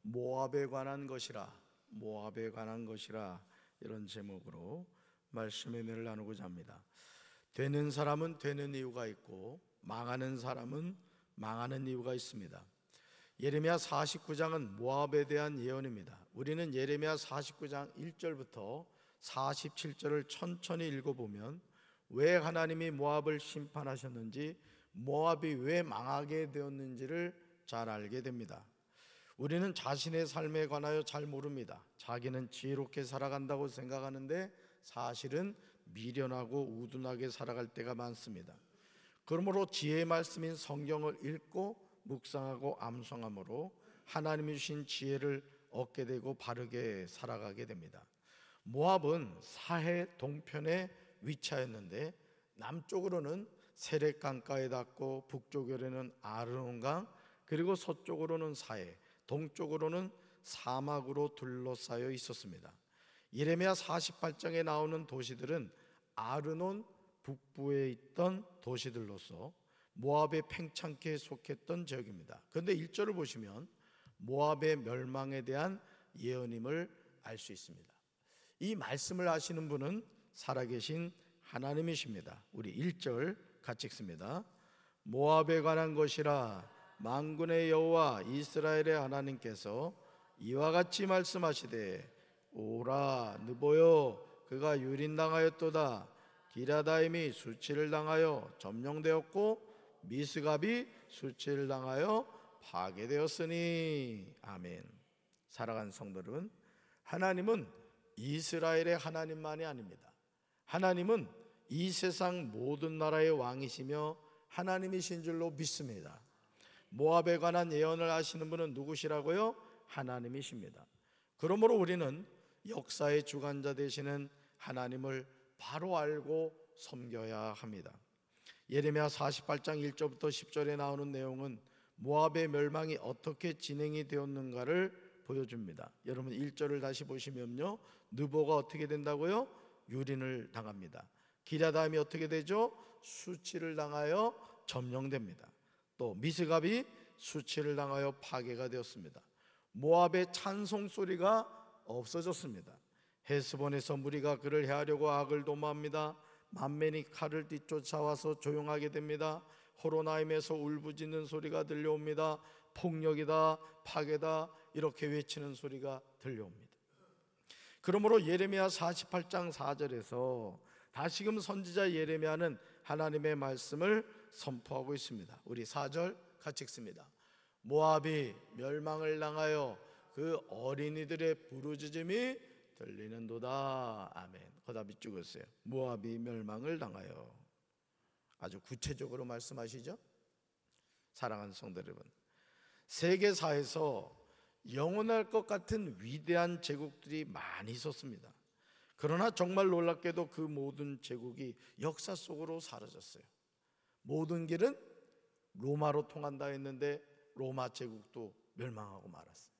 모압에 관한 것이라, 모압에 관한 것이라, 이런 제목으로 말씀의 은혜를 나누고자 합니다. 되는 사람은 되는 이유가 있고 망하는 사람은 망하는 이유가 있습니다. 예레미야 49장은 모압에 대한 예언입니다. 우리는 예레미야 49장 1절부터 47절을 천천히 읽어보면 왜 하나님이 모압을 심판하셨는지, 모압이 왜 망하게 되었는지를 잘 알게 됩니다. 우리는 자신의 삶에 관하여 잘 모릅니다. 자기는 지혜롭게 살아간다고 생각하는데 사실은 미련하고 우둔하게 살아갈 때가 많습니다. 그러므로 지혜의 말씀인 성경을 읽고 묵상하고 암송함으로 하나님이 주신 지혜를 얻게 되고 바르게 살아가게 됩니다. 모압은 사해 동편에 위치하였는데 남쪽으로는 세렛 강가에 닿고 북쪽으로는 아르논강, 그리고 서쪽으로는 사해, 동쪽으로는 사막으로 둘러싸여 있었습니다. 예레미야 48장에 나오는 도시들은 아르논 북부에 있던 도시들로서 모압의 팽창기에 속했던 지역입니다. 그런데 1절을 보시면 모압의 멸망에 대한 예언임을 알 수 있습니다. 이 말씀을 하시는 분은 살아계신 하나님이십니다. 우리 1절 같이 읽습니다. 모압에 관한 것이라, 만군의 여호와 이스라엘의 하나님께서 이와 같이 말씀하시되, 오라 느보여 그가 유린당하였도다. 기랴다임이 수치를 당하여 점령되었고 미스갑이 수치를 당하여 파괴되었으니. 아멘. 사랑하는 성도 여러분, 하나님은 이스라엘의 하나님만이 아닙니다. 하나님은 이 세상 모든 나라의 왕이시며 하나님이신 줄로 믿습니다. 모압에 관한 예언을 하시는 분은 누구시라고요? 하나님이십니다. 그러므로 우리는 역사의 주관자 되시는 하나님을 바로 알고 섬겨야 합니다. 예레미야 48장 1절부터 10절에 나오는 내용은 모압의 멸망이 어떻게 진행이 되었는가를 보여줍니다. 여러분 1절을 다시 보시면요, 느보가 어떻게 된다고요? 유린을 당합니다. 기랴다임이 어떻게 되죠? 수치를 당하여 점령됩니다. 또 미스갑이 수치를 당하여 파괴가 되었습니다. 모압의 찬송 소리가 없어졌습니다. 헤스본에서 무리가 그를 해하려고 악을 도모합니다. 만면이 칼을 뒤쫓아와서 조용하게 됩니다. 호로나임에서 울부짖는 소리가 들려옵니다. 폭력이다, 파괴다, 이렇게 외치는 소리가 들려옵니다. 그러므로 예레미야 48장 4절에서 다시금 선지자 예레미야는 하나님의 말씀을 선포하고 있습니다. 우리 4절 같이 읽습니다. 모압이 멸망을 당하여 그 어린이들의 부르짖음이 들리는도다. 아멘. 거다 밑줄었어요. 모압이 멸망을 당하여. 아주 구체적으로 말씀하시죠. 사랑하는 성도 여러분, 세계사에서 영원할 것 같은 위대한 제국들이 많이 있었습니다. 그러나 정말 놀랍게도 그 모든 제국이 역사 속으로 사라졌어요. 모든 길은 로마로 통한다 했는데 로마 제국도 멸망하고 말았어요.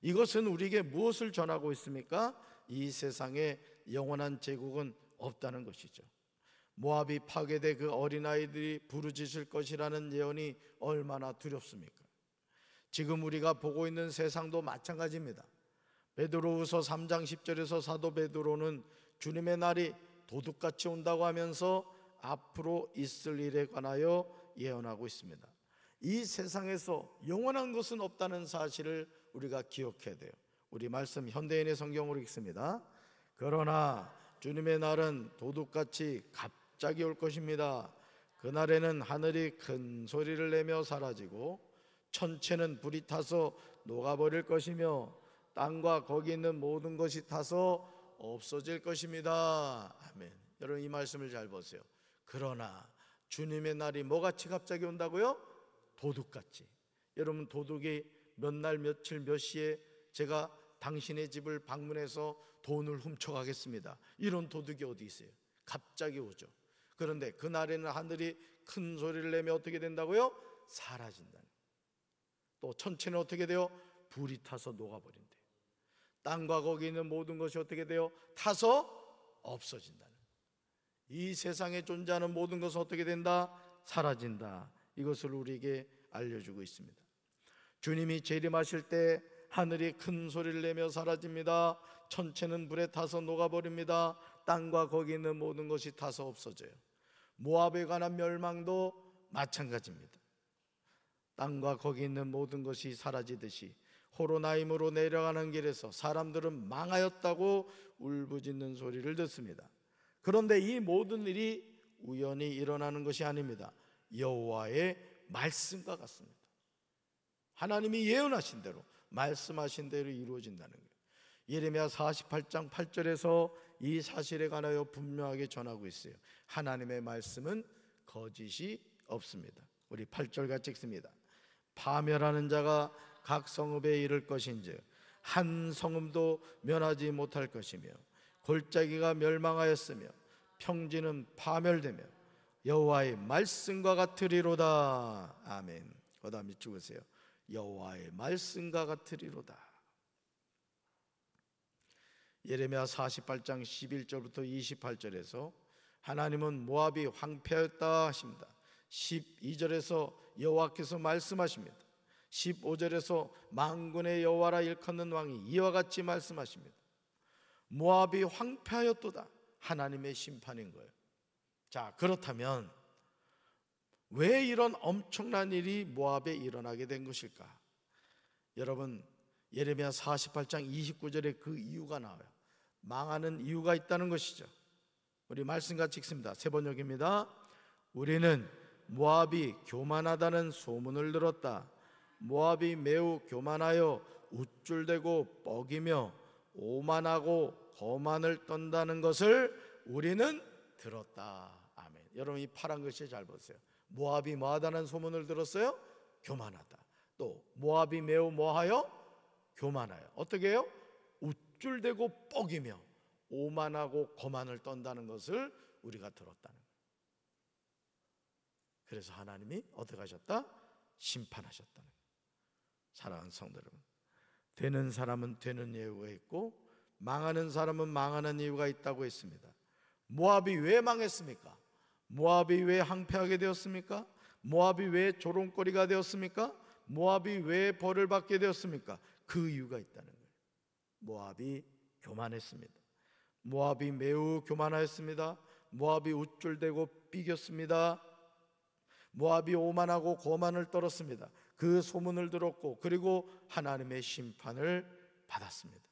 이것은 우리에게 무엇을 전하고 있습니까? 이 세상에 영원한 제국은 없다는 것이죠. 모압이 파괴돼 그 어린아이들이 부르짖을 것이라는 예언이 얼마나 두렵습니까? 지금 우리가 보고 있는 세상도 마찬가지입니다. 베드로후서 3장 10절에서 사도 베드로는 주님의 날이 도둑같이 온다고 하면서 앞으로 있을 일에 관하여 예언하고 있습니다. 이 세상에서 영원한 것은 없다는 사실을 우리가 기억해야 돼요. 우리 말씀 현대인의 성경으로 읽습니다. 그러나 주님의 날은 도둑같이 갑자기 올 것입니다. 그날에는 하늘이 큰 소리를 내며 사라지고 천체는 불이 타서 녹아버릴 것이며 땅과 거기 있는 모든 것이 타서 없어질 것입니다. 아멘. 여러분 이 말씀을 잘 보세요. 그러나 주님의 날이 뭐같이 갑자기 온다고요? 도둑같이. 여러분 도둑이 몇 날 며칠 몇 시에 제가 당신의 집을 방문해서 돈을 훔쳐가겠습니다, 이런 도둑이 어디 있어요? 갑자기 오죠. 그런데 그날에는 하늘이 큰 소리를 내며 어떻게 된다고요? 사라진다는. 또 천체는 어떻게 돼요? 불이 타서 녹아버린대요. 땅과 거기 있는 모든 것이 어떻게 돼요? 타서 없어진다는. 이 세상에 존재하는 모든 것은 어떻게 된다? 사라진다. 이것을 우리에게 알려주고 있습니다. 주님이 재림하실 때 하늘이 큰 소리를 내며 사라집니다. 천체는 불에 타서 녹아버립니다. 땅과 거기 있는 모든 것이 타서 없어져요. 모압에 관한 멸망도 마찬가지입니다. 땅과 거기 있는 모든 것이 사라지듯이 호로나임으로 내려가는 길에서 사람들은 망하였다고 울부짖는 소리를 듣습니다. 그런데 이 모든 일이 우연히 일어나는 것이 아닙니다. 여호와의 말씀과 같습니다. 하나님이 예언하신 대로, 말씀하신 대로 이루어진다는 거예요. 예레미야 48장 8절에서 이 사실에 관하여 분명하게 전하고 있어요. 하나님의 말씀은 거짓이 없습니다. 우리 8절 같이 읽습니다. 파멸하는 자가 각 성읍에 이를 것인즉 한 성읍도 면하지 못할 것이며 골짜기가 멸망하였으며 평지는 파멸되며 여호와의 말씀과 같으리로다. 아멘. 그 다음에 찍으세요. 여호와의 말씀과 같으리로다. 예레미야 48장 11절부터 28절에서 하나님은 모압이 황폐하였다 하십니다. 12절에서 여호와께서 말씀하십니다. 15절에서 만군의 여호와라 일컫는 왕이 이와 같이 말씀하십니다. 모압이 황폐하였도다. 하나님의 심판인 거예요. 자, 그렇다면 왜 이런 엄청난 일이 모압에 일어나게 된 것일까? 여러분, 예레미야 48장 29절에 그 이유가 나와요. 망하는 이유가 있다는 것이죠. 우리 말씀같이 읽습니다. 세 번역입니다. 우리는 모압이 교만하다는 소문을 들었다. 모압이 매우 교만하여 우쭐대고 뻐기며 오만하고 거만을 떤다는 것을 우리는 들었다. 아멘. 여러분, 이 파란 글씨 잘 보세요. 모압이 뭐하다는 소문을 들었어요? 교만하다. 또 모압이 매우 뭐하여? 교만하여. 어떻게 해요? 우쭐대고 뻐기며 오만하고 거만을 떤다는 것을 우리가 들었다는 거예요. 그래서 하나님이 어떻게 하셨다? 심판하셨다는 거예요. 사랑하는 성도 여러분, 되는 사람은 되는 이유가 있고 망하는 사람은 망하는 이유가 있다고 했습니다. 모압이 왜 망했습니까? 모압이 왜 황폐하게 되었습니까? 모압이 왜 조롱거리가 되었습니까? 모압이 왜 벌을 받게 되었습니까? 그 이유가 있다는 거예요. 모압이 교만했습니다. 모압이 매우 교만하였습니다. 모압이 우쭐대고 삐겼습니다. 모압이 오만하고 거만을 떨었습니다. 그 소문을 들었고 그리고 하나님의 심판을 받았습니다.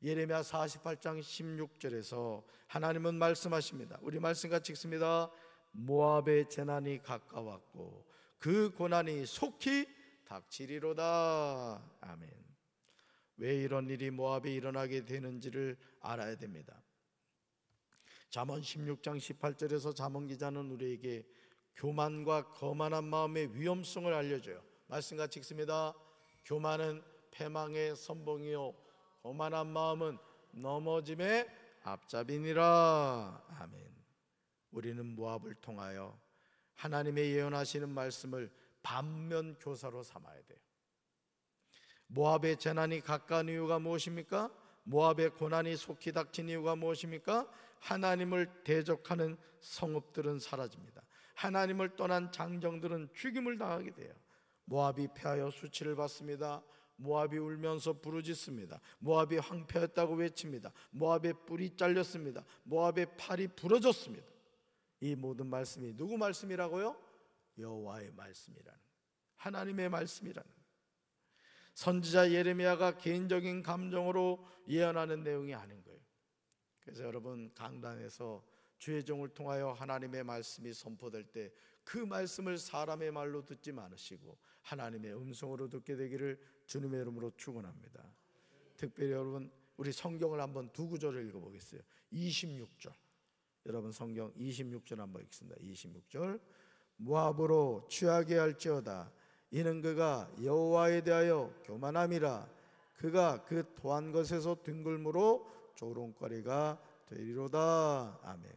예레미야 48장 16절에서 하나님은 말씀하십니다. 우리 말씀같이 읽습니다. 모압의 재난이 가까웠고 그 고난이 속히 닥치리로다. 아멘. 왜 이런 일이 모압에 일어나게 되는지를 알아야 됩니다. 잠언 16장 18절에서 잠언 기자는 우리에게 교만과 거만한 마음의 위험성을 알려줘요. 말씀같이 읽습니다. 교만은 패망의 선봉이요 거만한 마음은 넘어짐의 앞잡이니라. 아멘. 우리는 모압을 통하여 하나님의 예언하시는 말씀을 반면 교사로 삼아야 돼요. 모압의 재난이 가까운 이유가 무엇입니까? 모압의 고난이 속히 닥친 이유가 무엇입니까? 하나님을 대적하는 성읍들은 사라집니다. 하나님을 떠난 장정들은 죽임을 당하게 돼요. 모압이 패하여 수치를 받습니다. 모압이 울면서 부르짖습니다. 모압이 황폐했다고 외칩니다. 모압의 뿔이 잘렸습니다. 모압의 팔이 부러졌습니다. 이 모든 말씀이 누구 말씀이라고요? 여호와의 말씀이라는, 하나님의 말씀이라는. 선지자 예레미야가 개인적인 감정으로 예언하는 내용이 아닌 거예요. 그래서 여러분, 강단에서 주의 종을 통하여 하나님의 말씀이 선포될 때 그 말씀을 사람의 말로 듣지 않으시고 하나님의 음성으로 듣게 되기를 주님의 이름으로 축원합니다. 특별히 여러분, 우리 성경을 한번 두 구절을 읽어보겠어요. 26절, 여러분 성경 26절 한번 읽습니다. 26절, 모압으로 취하게 할지어다. 이는 그가 여호와에 대하여 교만함이라. 그가 그 토한 것에서 뒹굴므로 조롱거리가 되리로다. 아멘.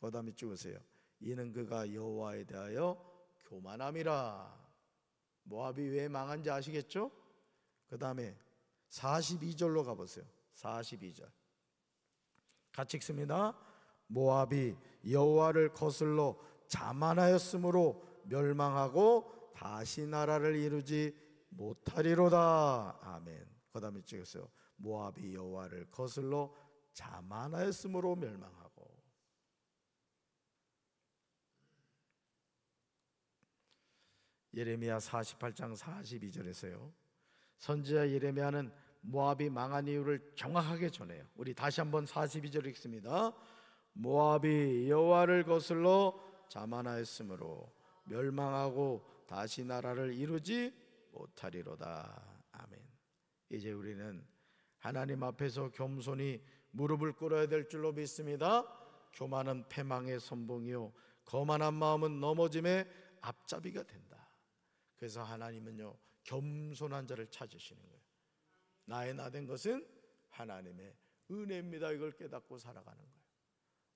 그 다음에 찍으세요. 이는 그가 여호와에 대하여 교만함이라. 모압이 왜 망한지 아시겠죠? 그 다음에 42절로 가보세요. 42절 같이 읽습니다. 모압이 여호와를 거슬러 자만하였으므로 멸망하고 다시 나라를 이루지 못하리로다. 아멘. 그 다음에 찍었어요. 모압이 여호와를 거슬러 자만하였으므로 멸망하고. 예레미야 48장 42절에서요 선지자 예레미야는 모압이 망한 이유를 정확하게 전해요. 우리 다시 한번 42절 읽습니다. 모압이 여호와를 거슬러 자만하였으므로 멸망하고 다시 나라를 이루지 못하리로다. 아멘. 이제 우리는 하나님 앞에서 겸손히 무릎을 꿇어야 될 줄로 믿습니다. 교만은 패망의 선봉이요 거만한 마음은 넘어짐의 앞잡이가 된다. 그래서 하나님은요 겸손한 자를 찾으시는 거예요. 나의 나된 것은 하나님의 은혜입니다. 이걸 깨닫고 살아가는 거예요.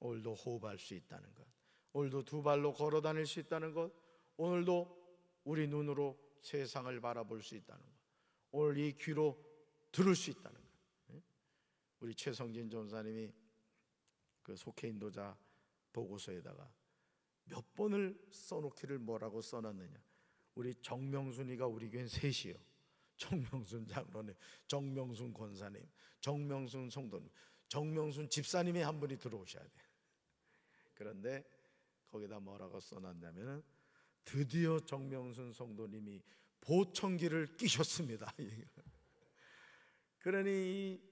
오늘도 호흡할 수 있다는 것, 오늘도 두 발로 걸어 다닐 수 있다는 것, 오늘도 우리 눈으로 세상을 바라볼 수 있다는 것, 오늘 이 귀로 들을 수 있다는 것. 우리 최성진 전사님이 그 속해 인도자 보고서에다가 몇 번을 써놓기를 뭐라고 써놨느냐. 우리 정명순이가 우리 교회는 셋이요. 정명순 장로님, 정명순 권사님, 정명순 성도님, 정명순 집사님이 한 분이 들어오셔야 돼요. 그런데 거기다 뭐라고 써놨냐면 드디어 정명순 성도님이 보청기를 끼셨습니다. 그러니 이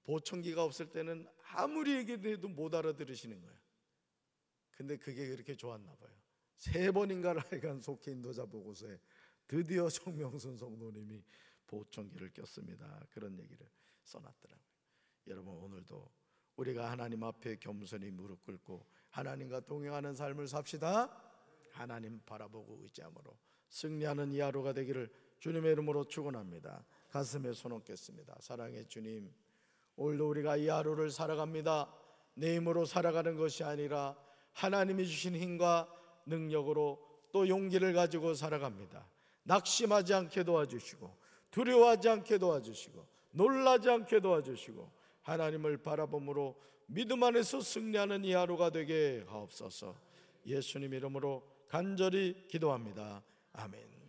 보청기가 없을 때는 아무리 얘기해도 못 알아들으시는 거예요. 근데 그게 그렇게 좋았나 봐요. 3번인가를 하여간 속해 인도자 보고서에 드디어 정명순 성도님이 보청기를 꼈습니다. 그런 얘기를 써놨더라고요. 여러분 오늘도 우리가 하나님 앞에 겸손히 무릎 꿇고 하나님과 동행하는 삶을 삽시다. 하나님 바라보고 의지함으로 승리하는 이 하루가 되기를 주님의 이름으로 축원합니다. 가슴에 손 얹겠습니다. 사랑의 주님, 오늘도 우리가 이 하루를 살아갑니다. 내 힘으로 살아가는 것이 아니라 하나님이 주신 힘과 능력으로 또 용기를 가지고 살아갑니다. 낙심하지 않게 도와주시고 두려워하지 않게 도와주시고 놀라지 않게 도와주시고 하나님을 바라봄으로 믿음 안에서 승리하는 이 하루가 되게 하옵소서. 예수님 이름으로 간절히 기도합니다. 아멘.